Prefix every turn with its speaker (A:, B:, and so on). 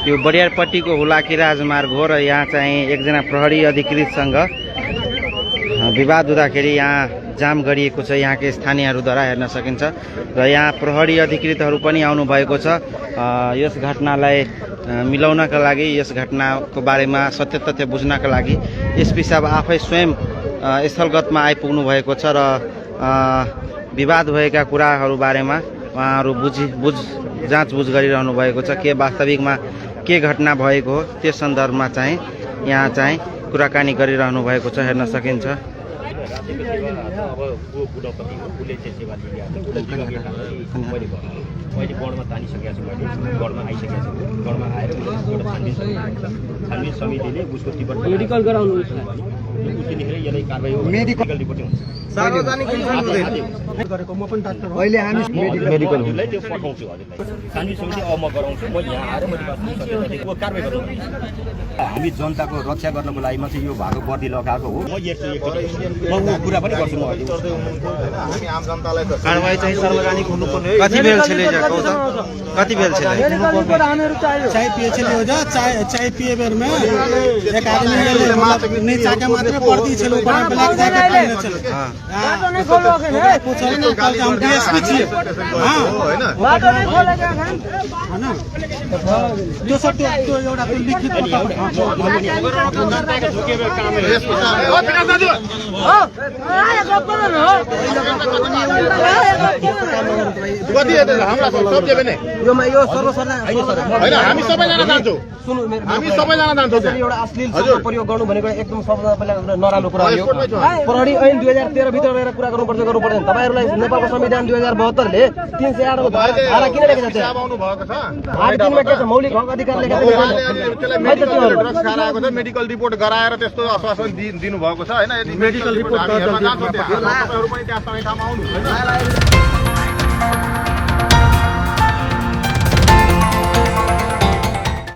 A: यो बडियारपट्टिको हुलाकी राजमार्ग हो र यहाँ चाहिँ एकजना प्रहरी अधिकृतसँग विवाद हुँदाखेरि यहाँ जाम गरिएको छ यहाँकै स्थानीयहरूद्वारा हेर्न सकिन्छ र यहाँ प्रहरी अधिकृतहरू पनि आउनु भएको छ यस घटनालाई मिलाउनका लागि यस घटनाको बारेमा सत्य तथ्य बुझ्नका लागि एसपी साहब आफै स्वयं स्थलगतमा आइपुग्नु भएको छ र विवाद भएका कुराहरू बारेमा उहाँहरू जाँचबुझ गरिरहनु भएको छ के वास्तविकमा के घटना भएको हो त्यस सन्दर्भमा चाहिँ यहाँ चाहिँ कुराकानी गरिरहनु भएको छ हेर्न सकिन्छ।
B: मैले गढमा तानिसकेको छु मैले गढमा आइसकेको छु गढमा आएर एउटा छानबिन समितिले उसको टिकट मेडिकल गराउनु उतिखेर यसलाई कारबाही मेडिकल रिपोर्टिङ हुन्छ सार्वजनिक गरेको म पनि डाक्टर हो अहिले हामी मेडिकललाई त्यो पठाउँछु हजुरलाई छानबिन समिति अब म गराउँछु म यहाँ आएर मैले बात कारबाही गर्नु हामी जनताको रक्षा गर्नको लागि मात्रै यो भएको बर्दी लगाएको हो म म कुरा पनि गर्छु म हामी आम जनतालाई त
A: कारबाही चाहिँ सार्वजनिक हुनुपर्ने हो कति बेल छले कति बेल छले
C: चाय पिए छले हो जा चाय पिए बेर में एक आदमी ने चाका मात्र पर्दी छले ऊपर ब्लैक जाके पानी चले बाटो नै खोलो के है पूछो न कल हम डीएसपी छिए हां हैन बाटो नै खोले के हैन जो सब त्यो एउटा लिखित जनताको झुकेको काम हो एसपी साहब हो विकास दाजु हो आए गप्प न हो कति हमरा सब देबे नै यो सर्वसर्ना हैन हामी सबैजना जान्छौ सुन्नु हामी सबैजना जान्छौ एउटा अश्लील शब्द प्रयोग गर्नु भनेको एकदम सबैलाई नराम्रो कुरा हो प्रहरी ऐन 2013 भित्र रहेर कुरा गर्नुपर्छ तपाईहरुलाई नेपालको संविधान 2072 ले 308 को धारा किन लेखेको छ आउनु भएको छ आठ दिनमा के छ मौलिक हक अधिकार लेखेको छ मेडिकल रिपोर्ट गराएर त्यस्तो आश्वासन दिनु भएको छ हैन यदि मेडिकल रिपोर्ट तपाईहरु पनि त्यहाँ ठाउँमा आउनु